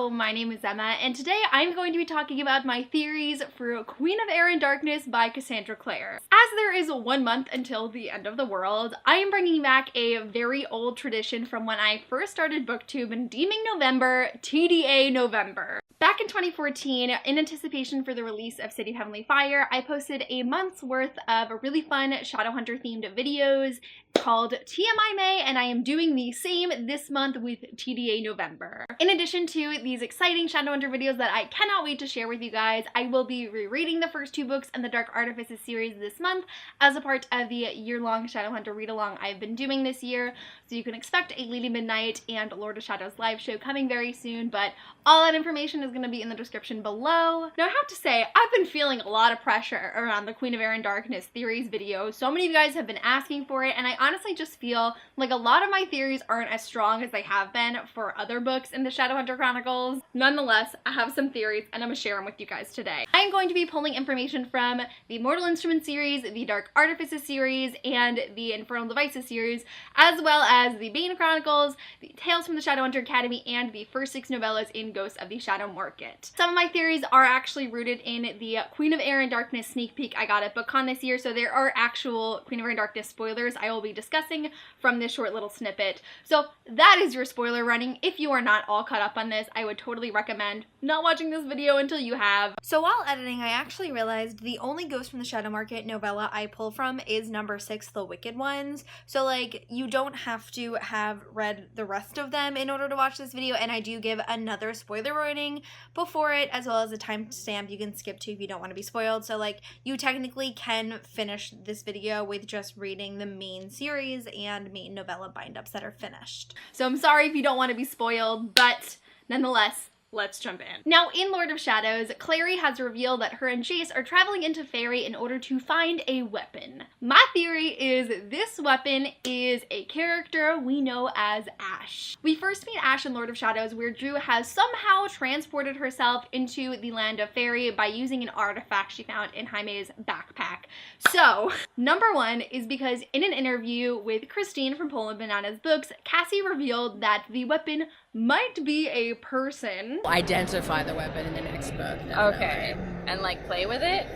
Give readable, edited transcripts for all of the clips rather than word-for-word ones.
Hello, my name is Emma, and today I'm going to be talking about my theories for Queen of Heir and Darkness by Cassandra Clare. As there is 1 month until the end of the world, I am bringing back a very old tradition from when I first started BookTube and deeming November TDA November. Back in 2014, in anticipation for the release of City of Heavenly Fire, I posted a month's worth of really fun Shadowhunter themed videos called TMI May, and I am doing the same this month with TDA November. In addition to these exciting Shadowhunter videos that I cannot wait to share with you guys, I will be rereading the first 2 books in the Dark Artifices series this month as a part of the year-long Shadowhunter read-along I've been doing this year, so you can expect a Lady Midnight and Lord of Shadows live show coming very soon, but all that information is going to be in the description below. Now I have to say, I've been feeling a lot of pressure around the Queen of Heir and Darkness theories video. So many of you guys have been asking for it, and I honestly just feel like a lot of my theories aren't as strong as they have been for other books in the Shadowhunter Chronicles. Nonetheless, I have some theories and I'm going to share them with you guys today. I am going to be pulling information from the Mortal Instruments series, the Dark Artifices series, and the Infernal Devices series, as well as the Bane Chronicles, the Tales from the Shadowhunter Academy, and the first 6 novellas in Ghosts of the Shadow Market. Some of my theories are actually rooted in the Queen of Heir and Darkness sneak peek I got at BookCon this year, so there are actual Queen of Heir and Darkness spoilers I will be discussing from this short little snippet. So that is your spoiler running. If you are not all caught up on this, I would totally recommend not watching this video until you have. So while editing, I actually realized the only Ghost from the Shadow Market novella I pull from is number 6, The Wicked Ones. So like, you don't have to have read the rest of them in order to watch this video, and I do give another spoiler warning before it, as well as a timestamp you can skip to if you don't want to be spoiled. So like, you technically can finish this video with just reading the main series and main novella bind-ups that are finished. So I'm sorry if you don't want to be spoiled, but nonetheless, let's jump in. Now, in Lord of Shadows, Clary has revealed that her and Jace are traveling into Faerie in order to find a weapon. My theory is this weapon is a character we know as Ash. We first meet Ash in Lord of Shadows, where Drew has somehow transported herself into the land of Faerie by using an artifact she found in Jaime's backpack. So, number 1 is because in an interview with Christina from Poland Bananas Books, Cassie revealed that the weapon might be a person. Identify the weapon in the next book. Definitely. Okay. And like play with it?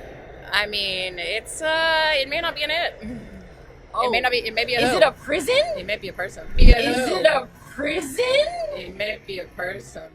I mean, it may not be an it. Oh. It may not be, it may be a Is who. it a prison? It may be a person. Is it a prison? It may be a person.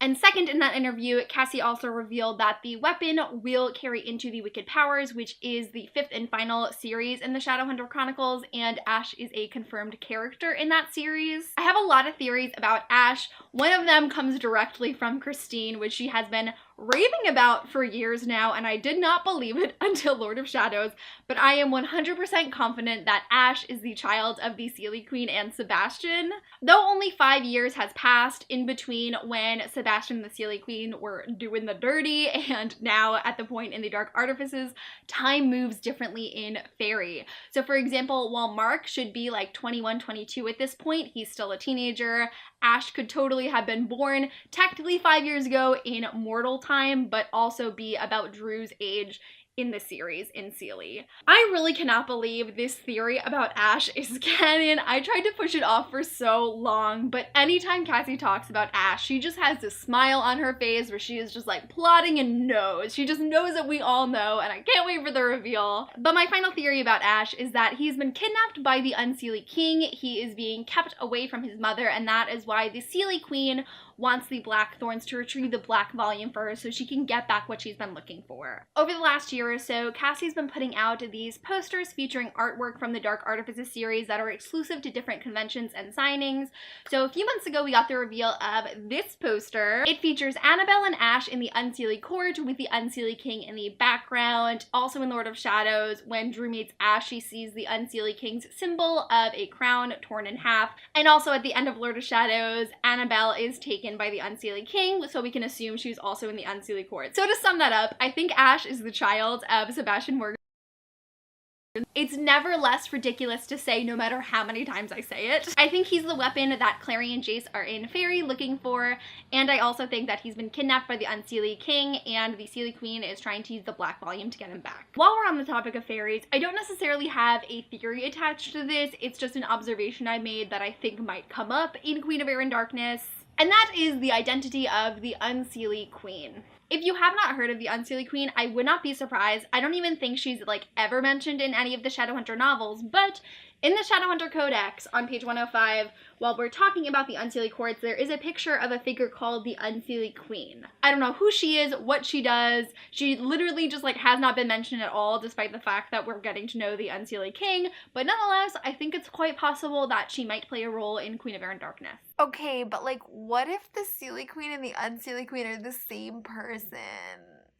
And second, in that interview, Cassie also revealed that the weapon will carry into the Wicked Powers, which is the 5th and final series in the Shadowhunter Chronicles, and Ash is a confirmed character in that series. I have a lot of theories about Ash. One of them comes directly from Christine, which she has been raving about for years now, and I did not believe it until Lord of Shadows, but I am 100% confident that Ash is the child of the Seelie Queen and Sebastian. Though only 5 years has passed in between when Sebastian and the Seelie Queen were doing the dirty and now at the point in the Dark Artifices, time moves differently in Faerie. So for example, while Mark should be like 21, 22 at this point, he's still a teenager. Ash could totally have been born technically 5 years ago in mortal time, but also be about Drew's age in the series in Seelie. I really cannot believe this theory about Ash is canon. I tried to push it off for so long, but anytime Cassie talks about Ash, she just has this smile on her face where she is just like plotting and knows. She just knows that we all know, and I can't wait for the reveal. But my final theory about Ash is that he's been kidnapped by the unseelie king. He is being kept away from his mother, and that is why the Seelie Queen wants the Blackthorns to retrieve the Black Volume for her so she can get back what she's been looking for. Over the last year or so, Cassie's been putting out these posters featuring artwork from the Dark Artifices series that are exclusive to different conventions and signings. So a few months ago, we got the reveal of this poster. It features Annabelle and Ash in the Unseelie court with the Unseelie King in the background. Also in Lord of Shadows, when Drew meets Ash, she sees the Unseelie King's symbol of a crown torn in half. And also at the end of Lord of Shadows, Annabelle is taken by the Unseelie King, so we can assume she's also in the Unseelie court. So to sum that up, I think Ash is the child of Sebastian Morgan. It's never less ridiculous to say, no matter how many times I say it. I think he's the weapon that Clary and Jace are in Faerie looking for, and I also think that he's been kidnapped by the Unseelie King, and the Seelie Queen is trying to use the Black Volume to get him back. While we're on the topic of fairies, I don't necessarily have a theory attached to this. It's just an observation I made that I think might come up in Queen of Heir and Darkness. and that is the identity of the unseelie queen. If you have not heard of the unseelie queen, I would not be surprised. I don't even think she's ever mentioned in any of the Shadowhunter novels, but in the Shadowhunter Codex on page 105, while we're talking about the unseelie courts, there is a picture of a figure called the unseelie queen. I don't know who she is, what she does. She literally just has not been mentioned at all, despite the fact that we're getting to know the unseelie king, but nonetheless, I think it's quite possible that she might play a role in Queen of Air and Darkness. Okay, but what if the Seelie Queen and the Unseelie Queen are the same person?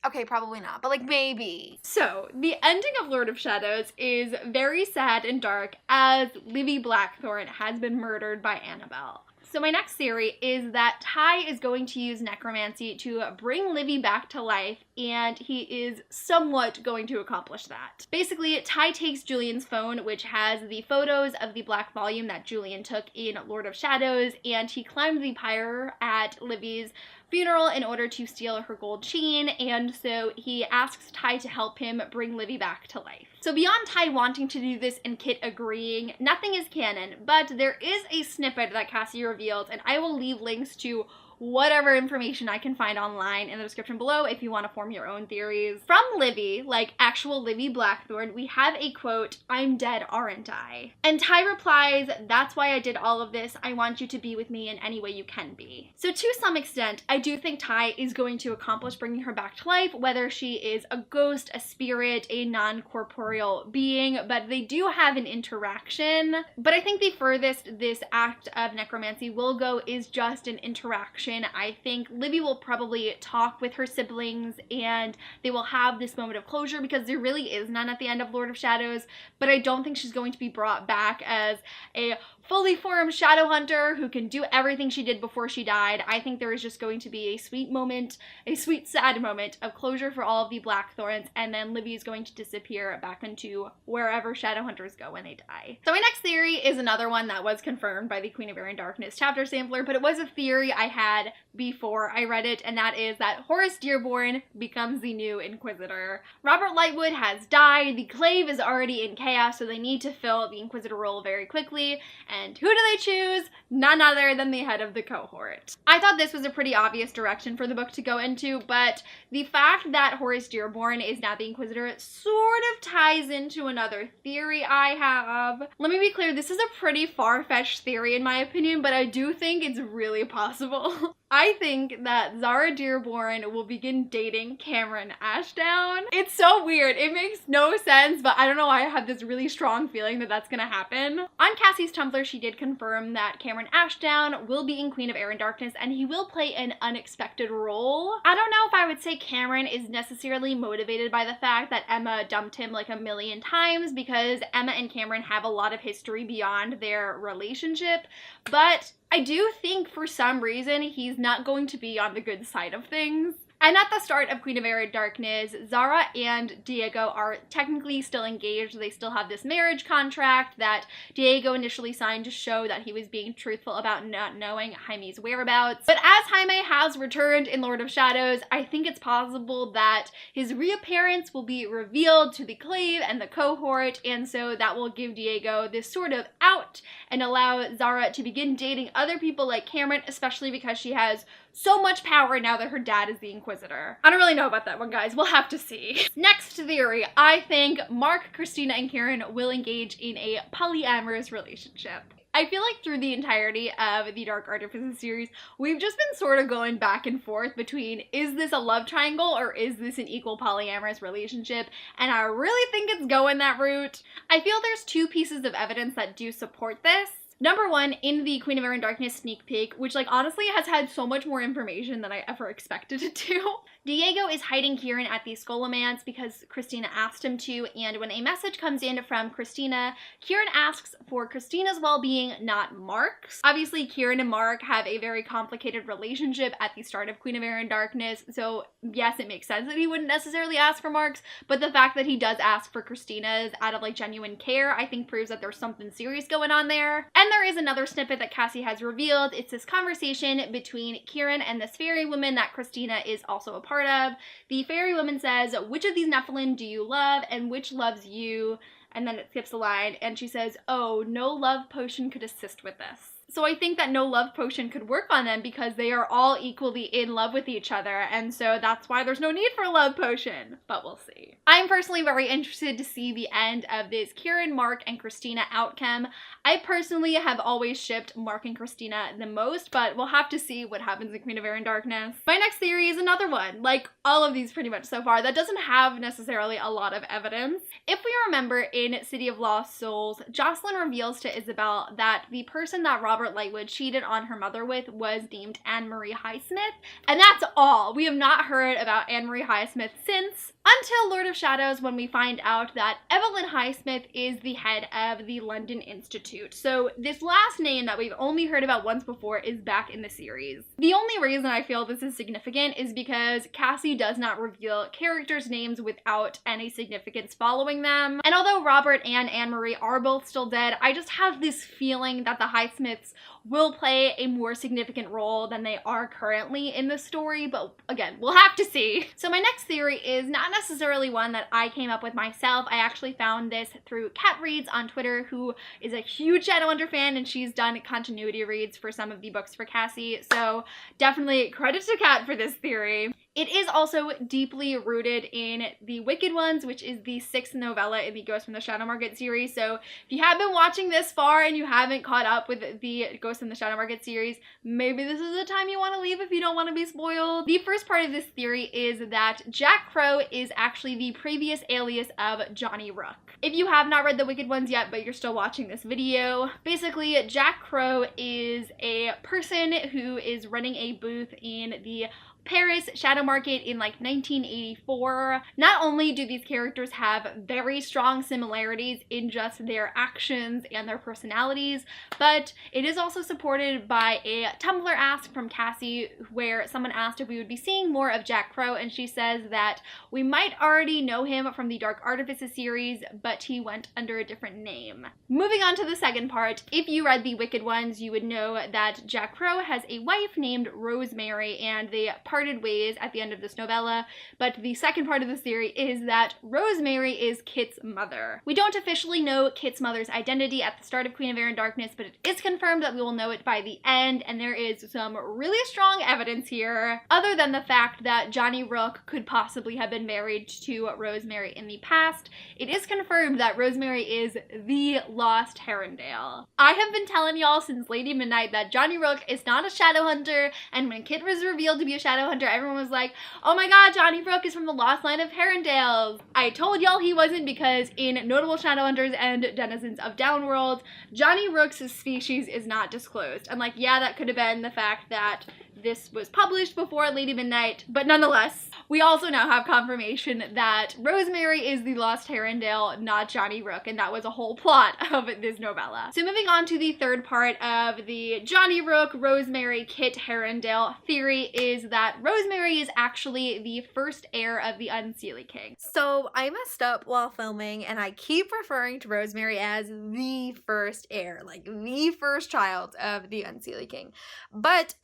Okay, probably not, but maybe. So, the ending of Lord of Shadows is very sad and dark as Livvy Blackthorn has been murdered by Annabelle. So my next theory is that Ty is going to use necromancy to bring Livvy back to life, and he is somewhat going to accomplish that. Basically, Ty takes Julian's phone, which has the photos of the black volume that Julian took in Lord of Shadows, and he climbed the pyre at Livvy's funeral in order to steal her gold chain, and so he asks Ty to help him bring Livvy back to life. So beyond Ty wanting to do this and Kit agreeing, nothing is canon, but there is a snippet that Cassie revealed, and I will leave links to whatever information I can find online in the description below if you want to form your own theories. From Livvy, actual Livvy Blackthorn, we have a quote, "I'm dead, aren't I?" And Ty replies, "That's why I did all of this. I want you to be with me in any way you can be." So to some extent, I do think Ty is going to accomplish bringing her back to life, whether she is a ghost, a spirit, a non-corporeal being, but they do have an interaction. But I think the furthest this act of necromancy will go is just an interaction. I think Livvy will probably talk with her siblings and they will have this moment of closure, because there really is none at the end of Lord of Shadows, but I don't think she's going to be brought back as a fully formed Shadowhunter who can do everything she did before she died. I think there is just going to be a sweet moment, a sweet sad moment of closure for all of the Blackthorns, and then Livvy is going to disappear back into wherever Shadowhunters go when they die. So my next theory is another one that was confirmed by the Queen of Air and Darkness chapter sampler, but it was a theory I had before I read it, and that is that Horace Dearborn becomes the new Inquisitor. Robert Lightwood has died, the Clave is already in chaos, so they need to fill the Inquisitor role very quickly, and who do they choose? None other than the head of the cohort. I thought this was a pretty obvious direction for the book to go into, but the fact that Horace Dearborn is now the Inquisitor sort of ties into another theory I have. Let me be clear, this is a pretty far-fetched theory in my opinion, but I do think it's really possible. I think that Zara Dearborn will begin dating Cameron Ashdown. It's so weird. It makes no sense, but I don't know why I have this really strong feeling that that's gonna happen. On Cassie's Tumblr, she did confirm that Cameron Ashdown will be in Queen of Air and Darkness, and he will play an unexpected role. I don't know if I would say Cameron is necessarily motivated by the fact that Emma dumped him a million times, because Emma and Cameron have a lot of history beyond their relationship, but I do think for some reason he's not going to be on the good side of things. And at the start of Queen of Air and Darkness, Zara and Diego are technically still engaged. They still have this marriage contract that Diego initially signed to show that he was being truthful about not knowing Jaime's whereabouts. But as Jaime has returned in Lord of Shadows, I think it's possible that his reappearance will be revealed to the Clave and the cohort, and so that will give Diego this sort of out and allow Zara to begin dating other people like Cameron, especially because she has so much power now that her dad is the Inquisitor. I don't really know about that one, guys. We'll have to see. Next theory, I think Mark, Christina, and Kieran will engage in a polyamorous relationship. I feel like through the entirety of the Dark Artifices series, we've just been sort of going back and forth between, is this a love triangle or is this an equal polyamorous relationship? And I really think it's going that route. I feel there's two pieces of evidence that do support this. Number one, in the Queen of Air and Darkness sneak peek, which honestly has had so much more information than I ever expected it to. Diego is hiding Kieran at the Scholomance because Christina asked him to, and when a message comes in from Christina, Kieran asks for Christina's well-being, not Mark's. Obviously, Kieran and Mark have a very complicated relationship at the start of Queen of Air and Darkness, so yes, it makes sense that he wouldn't necessarily ask for Mark's, but the fact that he does ask for Christina's out of genuine care, I think proves that there's something serious going on there. And there is another snippet that Cassie has revealed. It's this conversation between Kieran and this fairy woman that Christina is also a part of. The fairy woman says, "Which of these Nephilim do you love and which loves you?" And then it skips a line and she says, "Oh, no love potion could assist with this." So I think that no love potion could work on them because they are all equally in love with each other, and so that's why there's no need for a love potion, but we'll see. I'm personally very interested to see the end of this Kieran, Mark, and Christina outcome. I personally have always shipped Mark and Christina the most, but we'll have to see what happens in Queen of Air and Darkness. My next theory is another one, like all of these pretty much so far, that doesn't have necessarily a lot of evidence. If we remember in City of Lost Souls, Jocelyn reveals to Isabel that the person that Robert Lightwood cheated on her mother with was named Anne-Marie Highsmith, and that's all. We have not heard about Anne-Marie Highsmith since, until Lord of Shadows, when we find out that Evelyn Highsmith is the head of the London Institute. So this last name that we've only heard about once before is back in the series. The only reason I feel this is significant is because Cassie does not reveal characters' names without any significance following them. And although Robert and Anne-Marie are both still dead, I just have this feeling that the Highsmiths will play a more significant role than they are currently in the story, but again, we'll have to see. So my next theory is not necessarily one that I came up with myself. I actually found this through Kat Reads on Twitter, who is a huge Shadowhunter fan, and she's done continuity reads for some of the books for Cassie, so definitely credit to Kat for this theory. It is also deeply rooted in The Wicked Ones, which is the 6th novella in the Ghost from the Shadow Market series. So if you have been watching this far and you haven't caught up with the Ghost from the Shadow Market series, maybe this is the time you want to leave if you don't want to be spoiled. The first part of this theory is that Jack Crow is actually the previous alias of Johnny Rook. If you have not read The Wicked Ones yet, but you're still watching this video, basically Jack Crow is a person who is running a booth in the Paris Shadow Market in like 1984. Not only do these characters have very strong similarities in just their actions and their personalities, but it is also supported by a Tumblr ask from Cassie where someone asked if we would be seeing more of Jack Crow, and she says that we might already know him from the Dark Artifices series, but he went under a different name. Moving on to the second part, if you read The Wicked Ones, you would know that Jack Crow has a wife named Rosemary, and they parted ways at the end of this novella, but the second part of the theory is that Rosemary is Kit's mother. We don't officially know Kit's mother's identity at the start of Queen of Air and Darkness, but it is confirmed that we will know it by the end, and there is some really strong evidence here, other than the fact that Johnny Rook could possibly have been married to Rosemary in the past. It is confirmed that Rosemary is the Lost Herondale. I have been telling y'all since Lady Midnight that Johnny Rook is not a Shadowhunter, and when Kit was revealed to be a Shadowhunter, everyone was like, oh my god, Johnny Rook is from the lost line of Herondales. I told y'all he wasn't, because in Notable Shadowhunters and Denizens of Downworld, Johnny Rook's species is not disclosed. And like, yeah, that could have been the fact that this was published before Lady Midnight, but nonetheless, we also now have confirmation that Rosemary is the Lost Herondale, not Johnny Rook, and that was a whole plot of this novella. So moving on to the third part of the Johnny Rook, Rosemary, Kit Herondale theory is that Rosemary is actually the first heir of the Unseelie King. So I messed up while filming, and I keep referring to Rosemary as the first heir, like the first child of the Unseelie King. But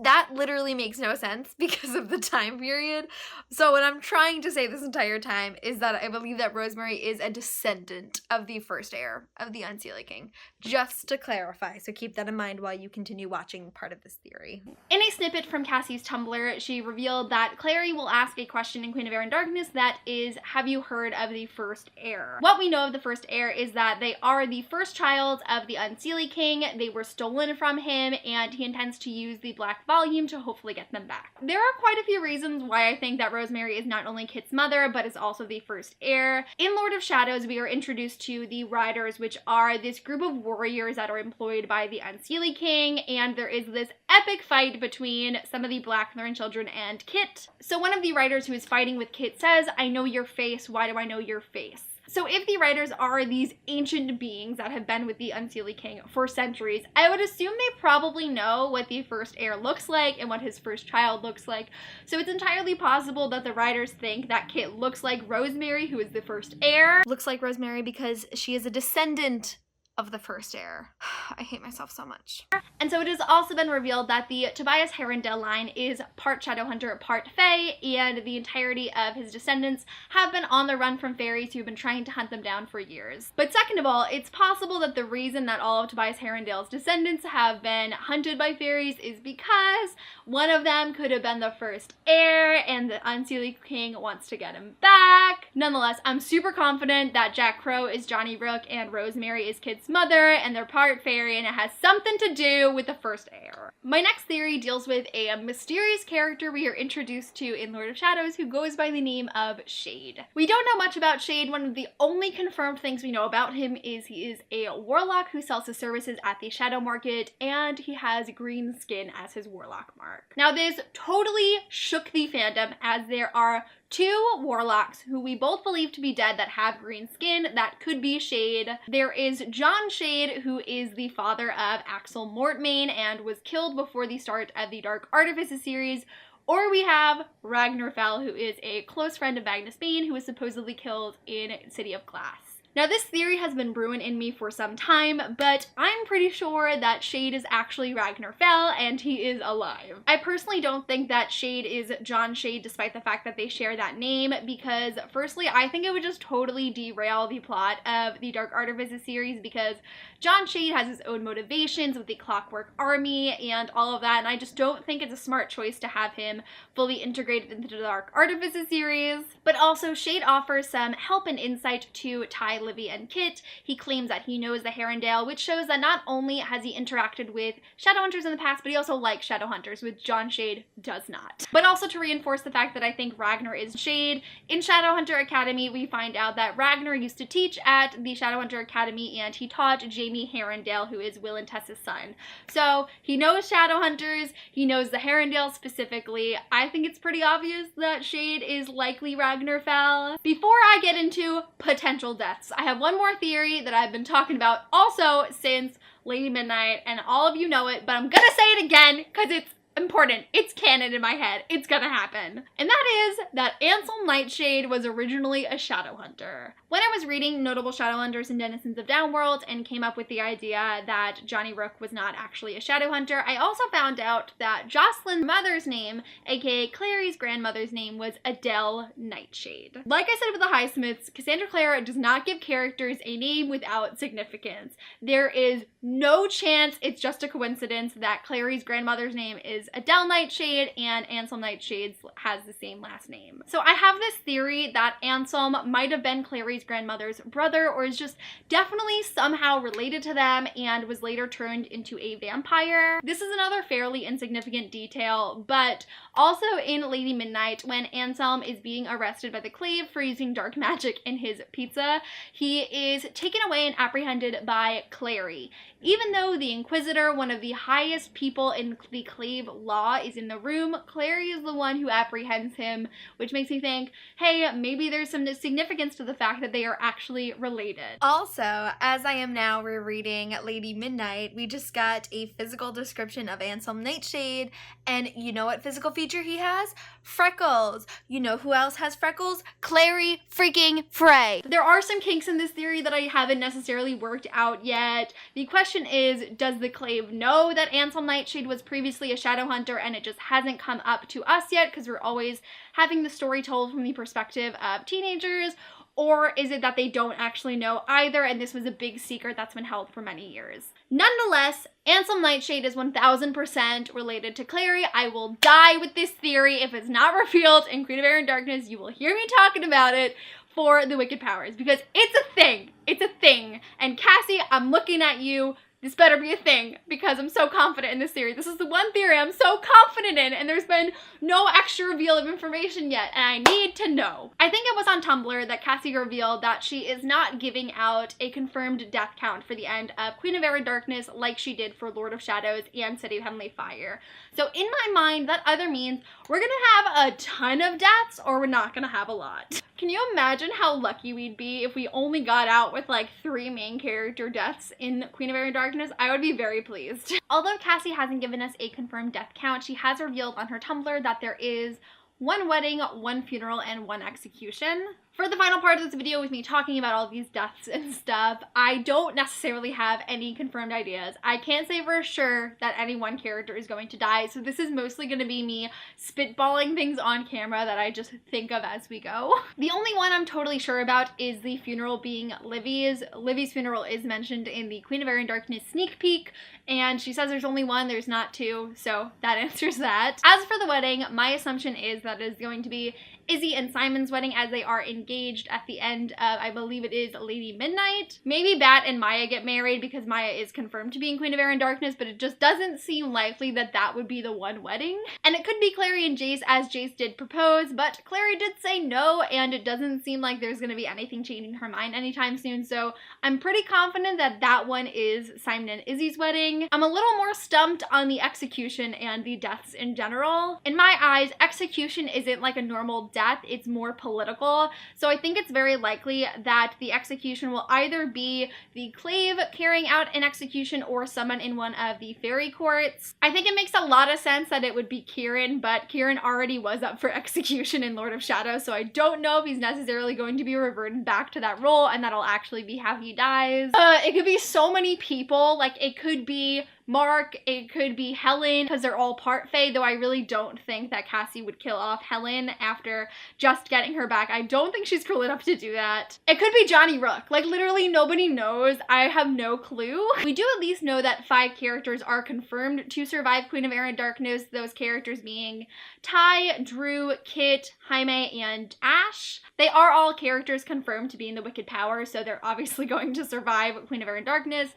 that literally makes no sense because of the time period. So what I'm trying to say this entire time is that I believe that Rosemary is a descendant of the first heir of the Unseelie King, just to clarify. So keep that in mind while you continue watching part of this theory. In a snippet from Cassie's Tumblr, she revealed that Clary will ask a question in Queen of Air and Darkness that is, have you heard of the first heir? What we know of the first heir is that they are the first child of the Unseelie King. They were stolen from him, and he intends to use the Black Volume to hopefully get them back. There are quite a few reasons why I think that Rosemary is not only Kit's mother, but is also the first heir. In Lord of Shadows, we are introduced to the Riders, which are this group of warriors that are employed by the Unseelie King, and there is this epic fight between some of the Blackthorn children and Kit. So one of the Riders who is fighting with Kit says, I know your face, why do I know your face? So if the Riders are these ancient beings that have been with the Unseelie King for centuries, I would assume they probably know what the first heir looks like and what his first child looks like. So it's entirely possible that the Riders think that Kit looks like Rosemary, who is the first heir. Looks like Rosemary because she is a descendant of the first heir. I hate myself so much. And so it has also been revealed that the Tobias Herondale line is part Shadowhunter, part Fae, and the entirety of his descendants have been on the run from fairies who've been trying to hunt them down for years. But second of all, it's possible that the reason that all of Tobias Herondale's descendants have been hunted by fairies is because one of them could have been the first heir and the unseelie king wants to get him back. Nonetheless, I'm super confident that Jack Crow is Johnny Rook and Rosemary is Kid's mother, and they're part fairy, and it has something to do with the first heir. My next theory deals with a mysterious character we are introduced to in Lord of Shadows who goes by the name of Shade. We don't know much about Shade. One of the only confirmed things we know about him is he is a warlock who sells his services at the Shadow Market, and he has green skin as his warlock mark. Now, this totally shook the fandom, as there are two warlocks who we both believe to be dead that have green skin. That could be Shade. There is John Shade, who is the father of Axel Mortmain and was killed before the start of the Dark Artifices series. Or we have Ragnar Fell, who is a close friend of Magnus Bane, who was supposedly killed in City of Glass. Now, this theory has been brewing in me for some time, but I'm pretty sure that Shade is actually Ragnar Fell and he is alive. I personally don't think that Shade is John Shade, despite the fact that they share that name, because firstly, I think it would just totally derail the plot of the Dark Artifices series, because John Shade has his own motivations with the Clockwork Army and all of that, and I just don't think it's a smart choice to have him fully integrated into the Dark Artifices series. But also, Shade offers some help and insight to Ty, Livvy, and Kit. He claims that he knows the Herondale, which shows that not only has he interacted with Shadowhunters in the past, but he also likes Shadowhunters, which John Shade does not. But also to reinforce the fact that I think Ragnar is Shade, in Shadowhunter Academy, we find out that Ragnar used to teach at the Shadowhunter Academy, and he taught Jamie Herondale, who is Will and Tessa's son. So he knows Shadowhunters, he knows the Herondale specifically. I think it's pretty obvious that Shade is likely Ragnar Fell. Before I get into potential deaths, I have one more theory that I've been talking about also since Lady Midnight, and all of you know it, but I'm gonna say it again because it's important. It's canon in my head. It's gonna happen. And that is that Anselm Nightshade was originally a Shadowhunter. When I was reading Notable Shadowhunters and Denizens of Downworld and came up with the idea that Johnny Rook was not actually a Shadowhunter, I also found out that Jocelyn's mother's name, aka Clary's grandmother's name, was Adele Nightshade. Like I said with the Highsmiths, Cassandra Clare does not give characters a name without significance. There is no chance it's just a coincidence that Clary's grandmother's name is Adele Nightshade and Anselm Nightshade has the same last name. So I have this theory that Anselm might have been Clary's grandmother's brother, or is just definitely somehow related to them and was later turned into a vampire. This is another fairly insignificant detail, but also in Lady Midnight, when Anselm is being arrested by the Clave for using dark magic in his pizza, he is taken away and apprehended by Clary. Even though the Inquisitor, one of the highest people in the Clave law, is in the room, Clary is the one who apprehends him, which makes me think, hey, maybe there's some significance to the fact that they are actually related. Also, as I am now rereading Lady Midnight, we just got a physical description of Anselm Nightshade, and you know what physical feature he has? Freckles. You know who else has freckles? Clary freaking Frey. There are some kinks in this theory that I haven't necessarily worked out yet. The question is, does the Clave know that Anselm Nightshade was previously a Shadowhunter and it just hasn't come up to us yet because we're always having the story told from the perspective of teenagers? Or is it that they don't actually know either and this was a big secret that's been held for many years? Nonetheless, Anselm Nightshade is 1000% related to Clary. I will die with this theory if it's not revealed in Queen of Air and Darkness. You will hear me talking about it for the Wicked Powers, because it's a thing. It's a thing. And Cassie, I'm looking at you. This better be a thing, because I'm so confident in this theory. This is the one theory I'm so confident in, and there's been no extra reveal of information yet, and I need to know. I think it was on Tumblr that Cassie revealed that she is not giving out a confirmed death count for the end of Queen of Air and Darkness like she did for Lord of Shadows and City of Heavenly Fire. So in my mind, that either means we're gonna have a ton of deaths or we're not gonna have a lot. Can you imagine how lucky we'd be if we only got out with like 3 main character deaths in Queen of Air and Darkness? I would be very pleased. Although Cassie hasn't given us a confirmed death count, she has revealed on her Tumblr that there is 1 wedding, 1 funeral, and 1 execution. For the final part of this video with me talking about all these deaths and stuff, I don't necessarily have any confirmed ideas. I can't say for sure that any one character is going to die, so this is mostly going to be me spitballing things on camera that I just think of as we go. The only one I'm totally sure about is the funeral being Livvy's. Livvy's funeral is mentioned in the Queen of Heir and Darkness sneak peek, and she says there's only one, there's not two, so that answers that. As for the wedding, my assumption is that it is going to be Izzy and Simon's wedding, as they are engaged at the end of, I believe it is Lady Midnight. Maybe Bat and Maya get married because Maya is confirmed to be in Queen of Heir and Darkness, but it just doesn't seem likely that that would be the one wedding. And it could be Clary and Jace, as Jace did propose, but Clary did say no, and it doesn't seem like there's going to be anything changing her mind anytime soon, so I'm pretty confident that that one is Simon and Izzy's wedding. I'm a little more stumped on the execution and the deaths in general. In my eyes, execution isn't like a normal death, it's more political, so I think it's very likely that the execution will either be the Clave carrying out an execution or someone in one of the fairy courts. I think it makes a lot of sense that it would be Kieran, but Kieran already was up for execution in Lord of Shadows, so I don't know if he's necessarily going to be reverted back to that role and that'll actually be how he dies. It could be so many people, like it could be Mark, it could be Helen, because they're all part Fae, though I really don't think that Cassie would kill off Helen after just getting her back. I don't think she's cruel enough to do that. It could be Johnny Rook. Like, literally nobody knows. I have no clue. We do at least know that 5 characters are confirmed to survive Queen of Heir and Darkness, those characters being Ty, Drew, Kit, Jaime, and Ash. They are all characters confirmed to be in the Wicked Power, so they're obviously going to survive Queen of Heir and Darkness,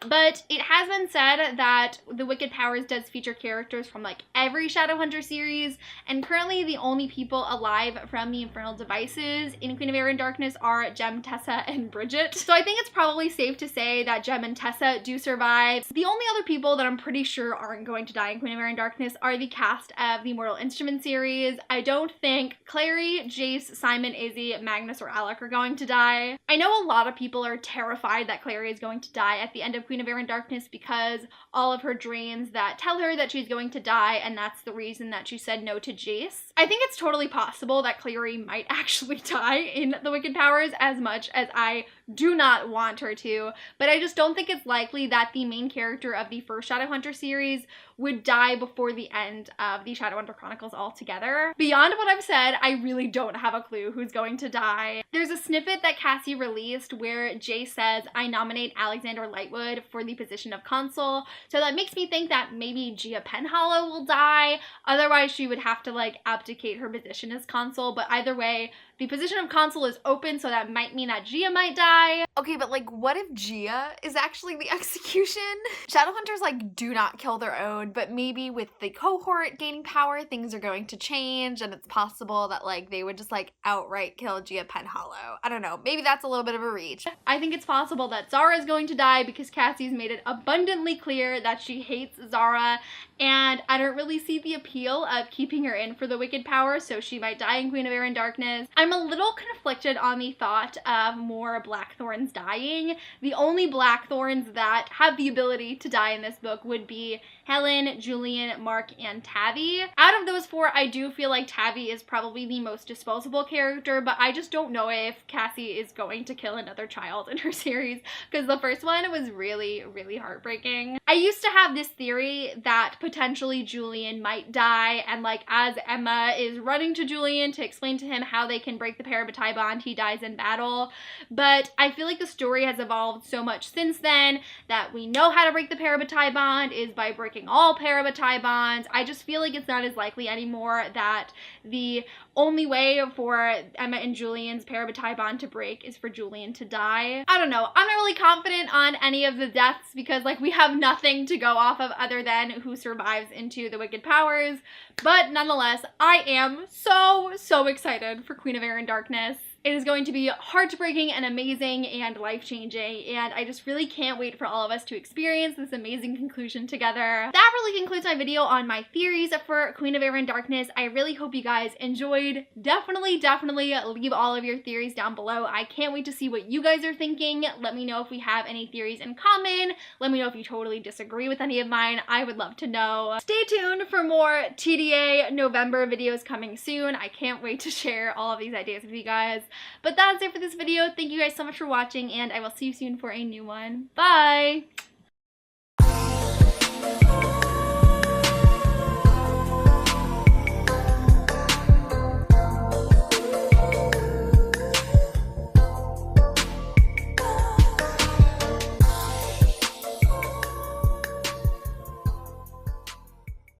but it has been said that the Wicked Powers does feature characters from like every Shadowhunter series, and currently the only people alive from the Infernal Devices in Queen of Heir and Darkness are Jem, Tessa, and Bridget. So I think it's probably safe to say that Jem and Tessa do survive. The only other people that I'm pretty sure aren't going to die in Queen of Heir and Darkness are the cast of the Mortal Instruments series. I don't think Clary, Jace, Simon, Izzy, Magnus, or Alec are going to die. I know a lot of people are terrified that Clary is going to die at the end of Queen of Heir and Darkness because all of her dreams that tell her that she's going to die, and that's the reason that she said no to Jace. I think it's totally possible that Clary might actually die in the Wicked Powers, as much as I do not want her to, but I just don't think it's likely that the main character of the first Shadowhunter series would die before the end of the Shadowhunter Chronicles altogether. Beyond what I've said, I really don't have a clue who's going to die. There's a snippet that Cassie released where Jay says, "I nominate Alexander Lightwood for the position of consul," so that makes me think that maybe Gia Penhallow will die. Otherwise, she would have to like abdicate her position as consul, but either way, the position of consul is open, so that might mean that Gia might die. Okay, but like, what if Gia is actually the execution? Shadowhunters like do not kill their own, but maybe with the cohort gaining power, things are going to change, and it's possible that like they would just like outright kill Gia Penhallow. I don't know, maybe that's a little bit of a reach. I think it's possible that Zara is going to die because Cassie's made it abundantly clear that she hates Zara, and I don't really see the appeal of keeping her in for the Wicked Power, so she might die in Queen of Heir and Darkness. I'm a little conflicted on the thought of more Blackthorns dying. The only Blackthorns that have the ability to die in this book would be Helen, Julian, Mark, and Tavi. Out of those 4, I do feel like Tavi is probably the most disposable character, but I just don't know if Cassie is going to kill another child in her series, because the first one was really, really heartbreaking. I used to have this theory that potentially Julian might die, and like as Emma is running to Julian to explain to him how they can break the Parabatai bond, he dies in battle. But I feel like the story has evolved so much since then that we know how to break the Parabatai bond is by breaking all Parabatai bonds. I just feel like it's not as likely anymore that the only way for Emma and Julian's Parabatai bond to break is for Julian to die. I don't know. I'm not really confident on any of the deaths because like we have nothing to go off of other than who survives into the Wicked Powers. But nonetheless, I am so excited for Queen of Heir and Darkness. It is going to be heartbreaking and amazing and life-changing, and I just really can't wait for all of us to experience this amazing conclusion together. That really concludes my video on my theories for Queen of Heir and Darkness. I really hope you guys enjoyed. Definitely leave all of your theories down below. I can't wait to see what you guys are thinking. Let me know if we have any theories in common. Let me know if you totally disagree with any of mine. I would love to know. Stay tuned for more TDA November videos coming soon. I can't wait to share all of these ideas with you guys. But that's it for this video. Thank you guys so much for watching, and I will see you soon for a new one. Bye!